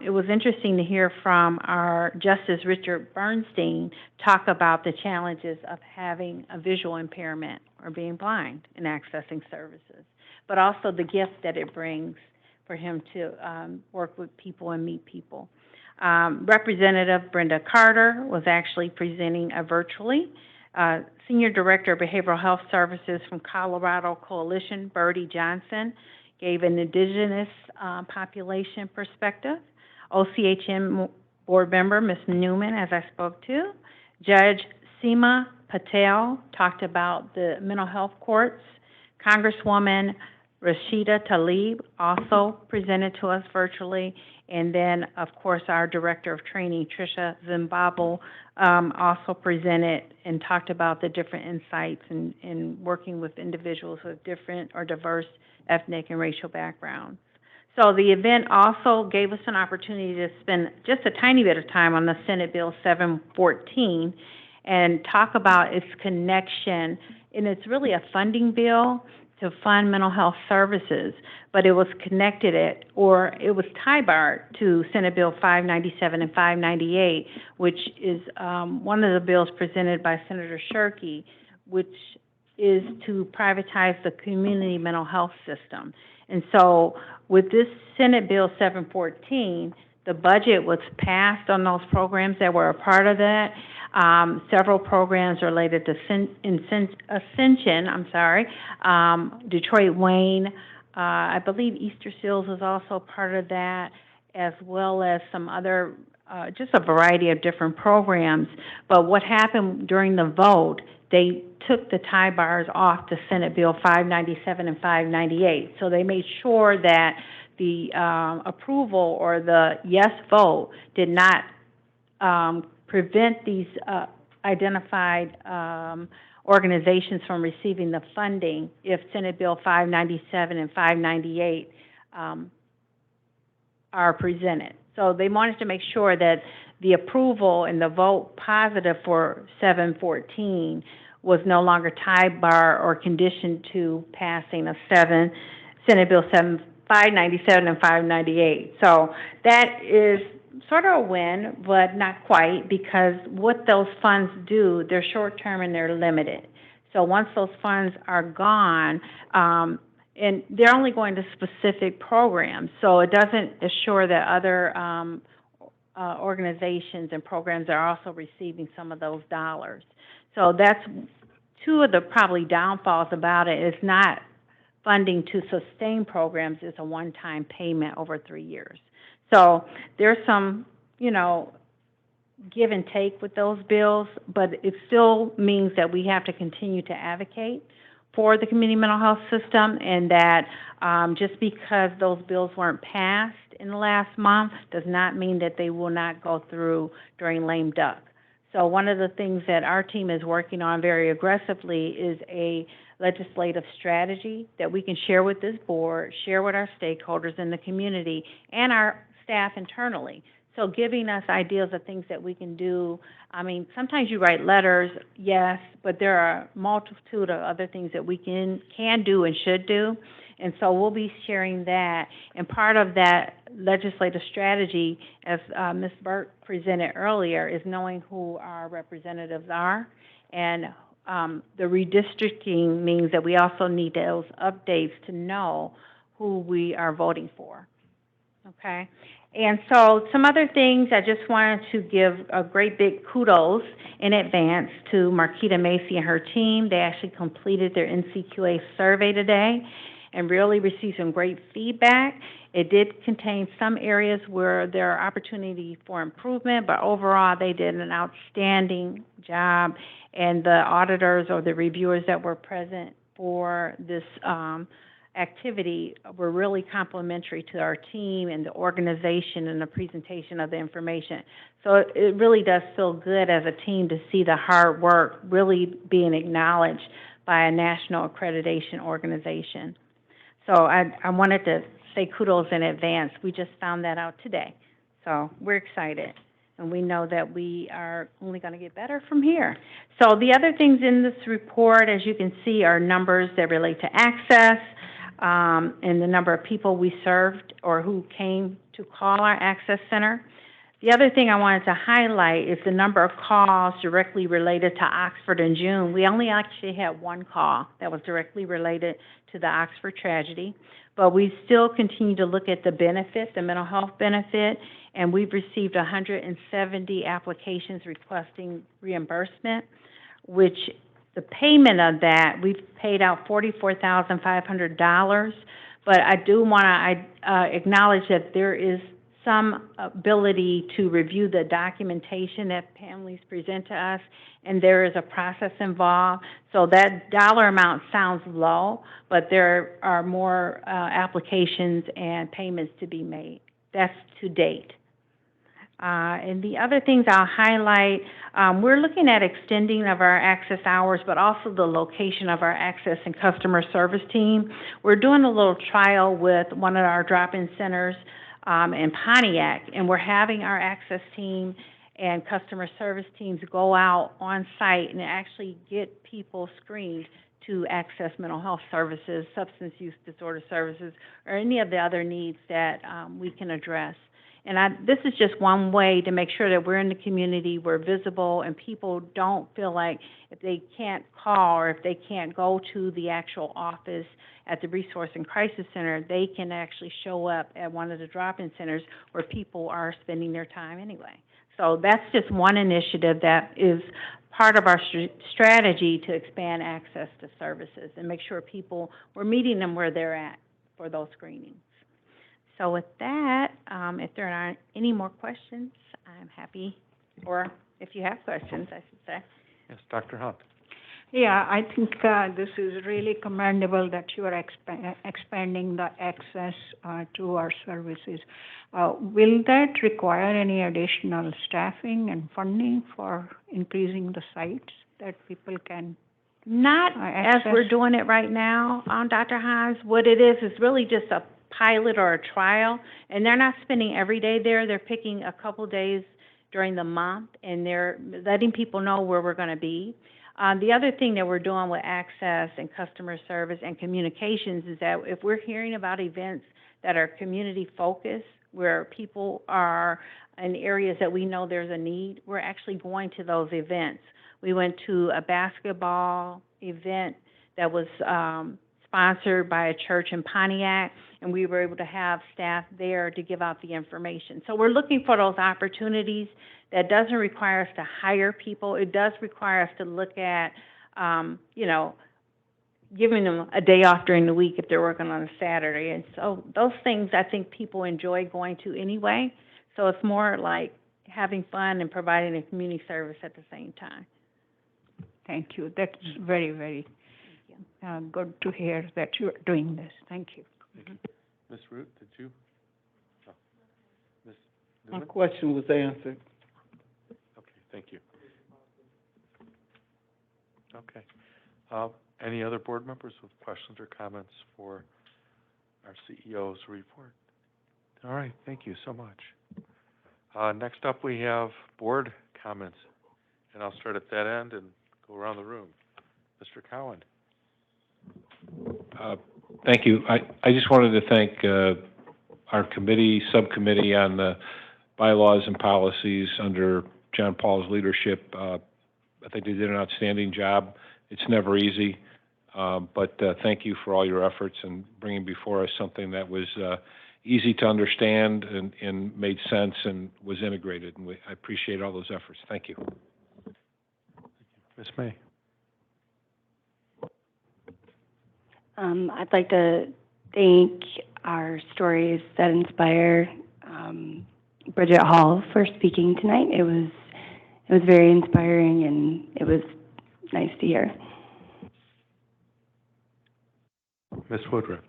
it was interesting to hear from our Justice Richard Bernstein talk about the challenges of having a visual impairment or being blind and accessing services, but also the gift that it brings for him to work with people and meet people. Representative Brenda Carter was actually presenting virtually. Senior Director of Behavioral Health Services from Colorado Coalition, Birdie Johnson, gave an indigenous population perspective. OCHN board member, Ms. Newman, as I spoke to. Judge Seema Patel talked about the mental health courts. Congresswoman Rashida Tlaib also presented to us virtually. And then, of course, our Director of Training, Tricia Zimbabwe, also presented and talked about the different insights in working with individuals with different or diverse ethnic and racial backgrounds. So the event also gave us an opportunity to spend just a tiny bit of time on the Senate Bill 714 and talk about its connection. And it's really a funding bill to fund mental health services, but it was connected it was tie-barred to Senate Bill 597 and 598, which is one of the bills presented by Senator Shirkey, which is to privatize the community mental health system. And so with this Senate Bill 714, the budget was passed on those programs that were a part of that. Several programs related to Ascension, Detroit Wayne, I believe Easter Seals was also part of that, as well as some other, just a variety of different programs. But what happened during the vote, they took the tie bars off the Senate Bill 597 and 598. So they made sure that the approval or the yes vote did not prevent these identified organizations from receiving the funding if Senate Bill 597 and 598 are presented. So they wanted to make sure that the approval and the vote positive for 714 was no longer tie bar or conditioned to passing of Senate Bill 597 and 598. So that is sort of a win, but not quite, because what those funds do, they're short-term and they're limited. So once those funds are gone, and they're only going to specific programs, so it doesn't assure that other organizations and programs are also receiving some of those dollars. So that's two of the probably downfalls about it. It's not funding to sustain programs, it's a one-time payment over 3 years. So there's some, give and take with those bills, but it still means that we have to continue to advocate for the community mental health system, and that just because those bills weren't passed in the last month does not mean that they will not go through during lame duck. So one of the things that our team is working on very aggressively is a legislative strategy that we can share with this board, share with our stakeholders in the community, and our staff internally. So giving us ideas of things that we can do. I mean, sometimes you write letters, yes, but there are a multitude of other things that we can do and should do. And so we'll be sharing that. And part of that legislative strategy, as Ms. Burke presented earlier, is knowing who our representatives are. And the redistricting means that we also need those updates to know who we are voting for. Okay? And so some other things, I just wanted to give a great big kudos in advance to Marquita Macy and her team. They actually completed their NCQA survey today and really received some great feedback. It did contain some areas where there are opportunities for improvement, but overall they did an outstanding job, and the auditors or the reviewers that were present for this activity were really complimentary to our team and the organization and the presentation of the information. So it really does feel good as a team to see the hard work really being acknowledged by a national accreditation organization. So I wanted to say kudos in advance. We just found that out today. So we're excited, and we know that we are only going to get better from here. So the other things in this report, as you can see, are numbers that relate to access, and the number of people we served or who came to call our access center. The other thing I wanted to highlight is the number of calls directly related to Oxford in June. We only actually had one call that was directly related to the Oxford tragedy, but we still continue to look at the benefit, the mental health benefit, and we've received 170 applications requesting reimbursement, which the payment of that, we've paid out $44,500, but I do want to acknowledge that there is some ability to review the documentation that families present to us, and there is a process involved. So that dollar amount sounds low, but there are more applications and payments to be made. That's to date. And the other things I'll highlight, we're looking at extending of our access hours, but also the location of our access and customer service team. We're doing a little trial with one of our drop-in centers in Pontiac, and we're having our access team and customer service teams go out on site and actually get people screened to access mental health services, substance use disorder services, or any of the other needs that we can address. And this is just one way to make sure that we're in the community, we're visible, and people don't feel like if they can't call or if they can't go to the actual office at the Resource and Crisis Center, they can actually show up at one of the drop-in centers where people are spending their time anyway. So that's just one initiative that is part of our strategy to expand access to services and make sure we're meeting them where they're at for those screenings. So with that, if there aren't any more questions, I'm happy, or if you have questions, I should say. Yes, Dr. Hunt. Yeah, I think this is really commendable that you are expanding the access to our services. Will that require any additional staffing and funding for increasing the sites that people can Not as access? we're doing it right now, Dr. Hines. What it is really just a pilot or a trial, and they're not spending every day there. They're picking a couple days during the month, and they're letting people know where we're going to be. The other thing that we're doing with access and customer service and communications is that if we're hearing about events that are community focused, where people are in areas that we know there's a need, we're actually going to those events. We went to a basketball event that was sponsored by a church in Pontiac, and we were able to have staff there to give out the information. So we're looking for those opportunities. That doesn't require us to hire people. It does require us to look at, giving them a day off during the week if they're working on a Saturday. And so those things I think people enjoy going to anyway. So it's more like having fun and providing a community service at the same time. Thank you. That's very, very good to hear that you're doing this. Thank you. Thank you. Ms. Root, did you? Oh. Ms. My Newman? question was answered. Okay, thank you. Okay. Any other board members with questions or comments for our CEO's report? All right, thank you so much. Next up, we have board comments, and I'll start at that end and go around the room. Mr. Cowan. Thank you. I just wanted to thank our subcommittee on the bylaws and policies under John Paul's leadership. I think they did an outstanding job. It's never easy, but thank you for all your efforts in bringing before us something that was easy to understand and made sense and was integrated. And I appreciate all those efforts. Thank you. Ms. May. I'd like to thank our Stories That Inspire, Bridget Hall, for speaking tonight. It was very inspiring, and it was nice to hear. Ms. Woodruff.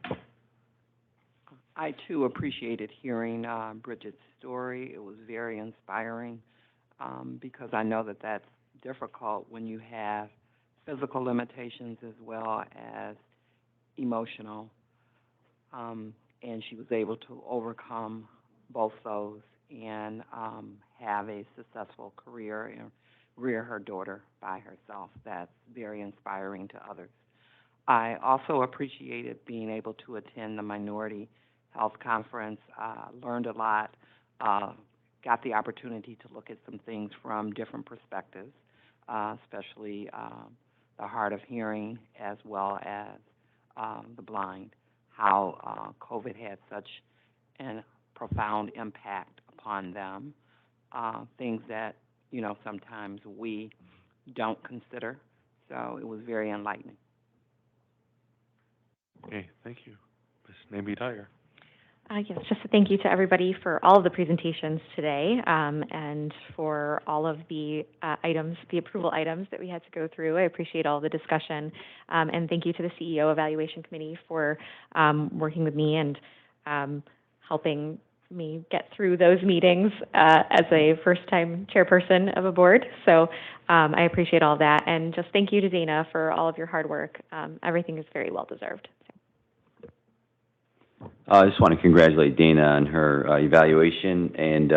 I too appreciated hearing Bridget's story. It was very inspiring because I know that that's difficult when you have physical limitations as well as emotional, and she was able to overcome both those and have a successful career and rear her daughter by herself. That's very inspiring to others. I also appreciated being able to attend the Minority Health Conference, learned a lot, got the opportunity to look at some things from different perspectives, especially the hard of hearing as well as the blind, how COVID had such a profound impact upon them, things that, sometimes we don't consider. So it was very enlightening. Okay, thank you. Ms. Nambi Dyer. Yes, just a thank you to everybody for all of the presentations today, and for all of the items, the approval items that we had to go through. I appreciate all the discussion, and thank you to the CEO Evaluation Committee for working with me and helping me get through those meetings as a first-time chairperson of a board. So I appreciate all that, and just thank you to Dana for all of your hard work. Everything is very well deserved. I just want to congratulate Dana on her evaluation, and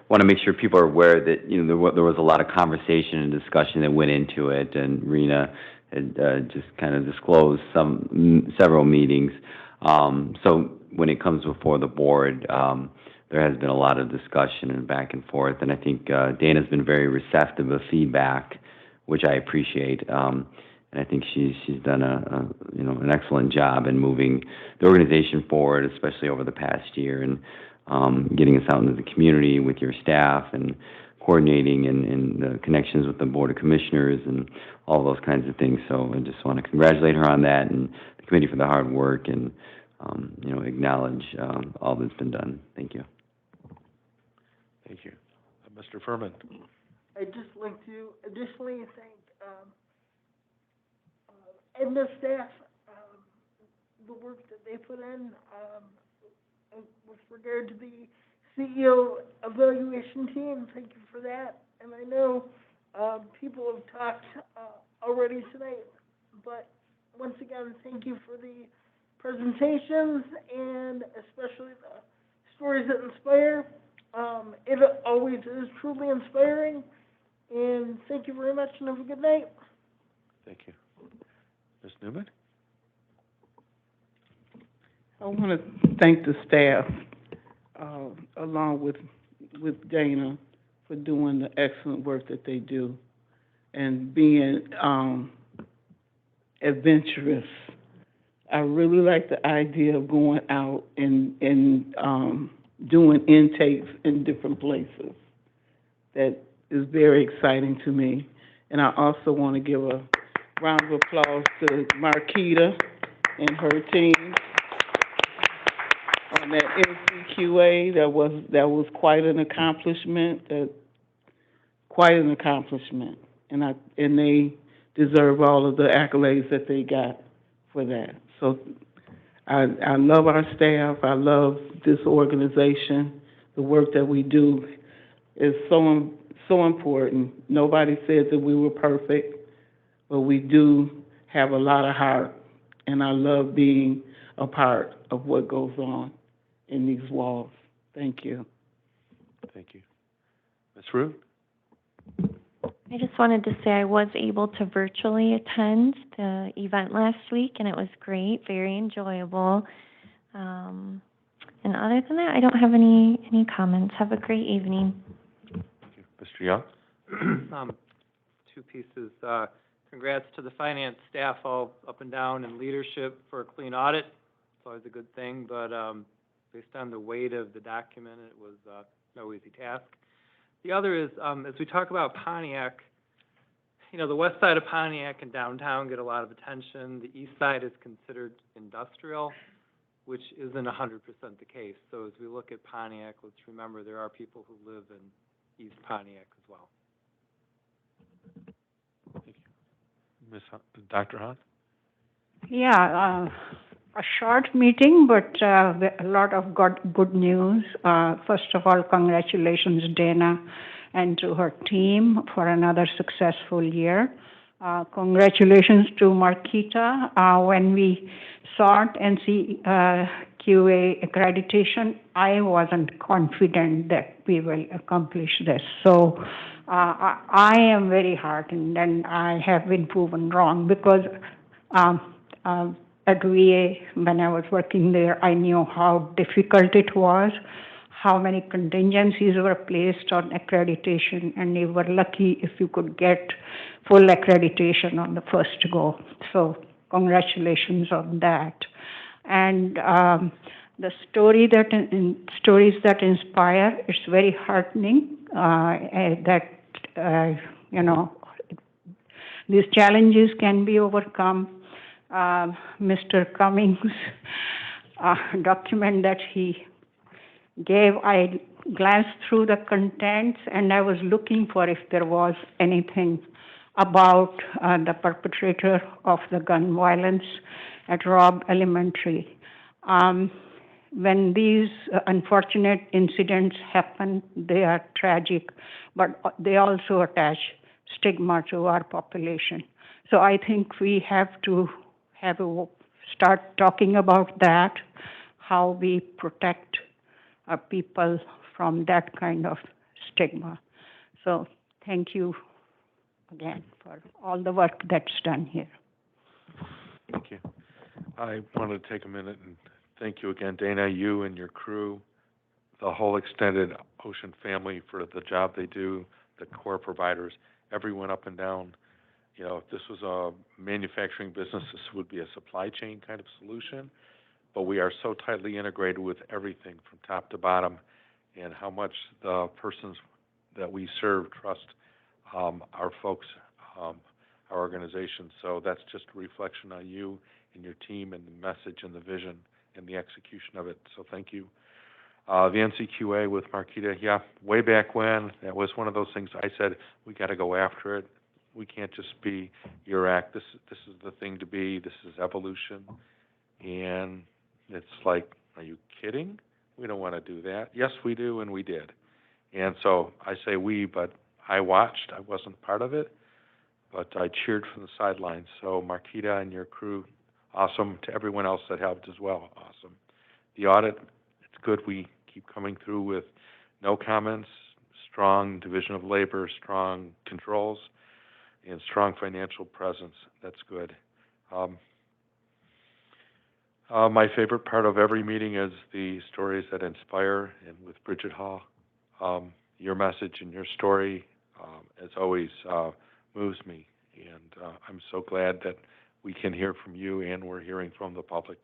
want to make sure people are aware that there was a lot of conversation and discussion that went into it, and Rena had just kind of disclosed several meetings. So when it comes before the board, there has been a lot of discussion and back and forth, and I think Dana's been very receptive of feedback, which I appreciate. And I think she's done an excellent job in moving the organization forward, especially over the past year, and getting us out into the community with your staff and coordinating and the connections with the Board of Commissioners and all those kinds of things. So I just want to congratulate her on that and the committee for the hard work and, acknowledge all that's been done. Thank you. Thank you. Mr. Furman. I'd just like to additionally thank and the staff, the work that they put in with regard to the CEO evaluation team. Thank you for that. And I know people have talked already tonight, but once again, thank you for the presentations and especially the stories that inspire. It always is truly inspiring. And thank you very much and have a good night. Thank you. Ms. Newman? I want to thank the staff, along with Dana, for doing the excellent work that they do and being adventurous. I really like the idea of going out and doing intakes in different places. That is very exciting to me. And I also want to give a round of applause to Marquita and her team on that NCQA. That was quite an accomplishment. And they deserve all of the accolades that they got for that. So I love our staff. I love this organization. The work that we do is so important. Nobody said that we were perfect, but we do have a lot of heart, and I love being a part of what goes on in these walls. Thank you. Thank you. Ms. Root? I just wanted to say I was able to virtually attend the event last week, and it was great, very enjoyable. And other than that, I don't have any comments. Have a great evening. Thank you. Mr. Young? Two pieces. Congrats to the finance staff all up and down and leadership for a clean audit. It's always a good thing, but based on the weight of the document, it was no easy task. The other is, as we talk about Pontiac, the west side of Pontiac and downtown get a lot of attention. The east side is considered industrial, which isn't 100% the case. So as we look at Pontiac, let's remember there are people who live in East Pontiac as well. Thank you. Dr. Hahn? Yeah, a short meeting, but a lot of good news. First of all, congratulations, Dana, and to her team for another successful year. Congratulations to Marquita. When we sought NCQA accreditation, I wasn't confident that we will accomplish this. So I am very heartened, and I have been proven wrong because at VA, when I was working there, I knew how difficult it was, how many contingencies were placed on accreditation, and you were lucky if you could get full accreditation on the first go. So congratulations on that. And the stories that inspire, it's very heartening that, these challenges can be overcome. Mr. Cummings' document that he gave, I glanced through the contents and I was looking for if there was anything about the perpetrator of the gun violence at Robb Elementary. When these unfortunate incidents happen, they are tragic, but they also attach stigma to our population. So I think we have to start talking about that, how we protect our people from that kind of stigma. So thank you again for all the work that's done here. Thank you. I want to take a minute and thank you again, Dana, you and your crew. the whole extended OCHN family for the job they do, the core providers, everyone up and down. You know, if this was a manufacturing business, this would be a supply chain kind of solution. But we are so tightly integrated with everything from top to bottom, and how much the persons that we serve trust our folks, our organization. So that's just a reflection on you and your team and the message and the vision and the execution of it. So thank you. The NCQA with Marquita, yeah, way back when, that was one of those things I said, we got to go after it. We can't just be your act. This is the thing to be. This is evolution. And it's like, are you kidding? We don't want to do that. Yes, we do, and we did. And so I say we, but I watched. I wasn't part of it, but I cheered from the sidelines. So Marquita and your crew, awesome. To everyone else that helped as well, awesome. The audit, it's good we keep coming through with no comments, strong division of labor, strong controls, and strong financial presence. That's good. My favorite part of every meeting is the stories that inspire, and with Bridget Hall, your message and your story, as always, moves me. And I'm so glad that we can hear from you and we're hearing from the public.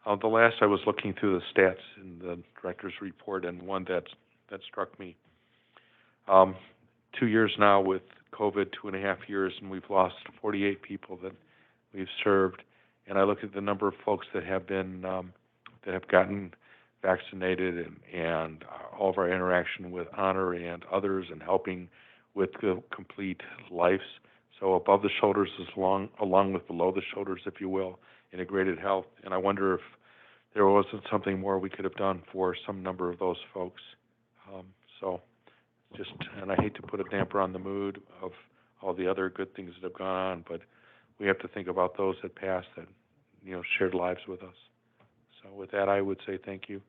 The last, I was looking through the stats in the director's report, and one that struck me. 2 years now with COVID, 2.5 years, and we've lost 48 people that we've served. And I look at the number of folks that have been that have gotten vaccinated, and all of our interaction with Honor and others, and helping with the complete lives. So above the shoulders is along with below the shoulders, if you will, integrated health. And I wonder if there wasn't something more we could have done for some number of those folks. And I hate to put a damper on the mood of all the other good things that have gone on, but we have to think about those that passed, that, you know, shared lives with us. So with that, I would say thank you.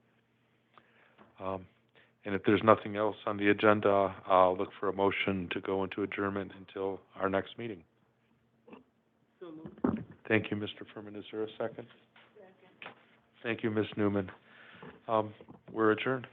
And if there's nothing else on the agenda, I'll look for a motion to go into adjournment until our next meeting. So moved. Thank you, Mr. Furman. Is there a second? Second. Thank you, Ms. Newman. We're adjourned.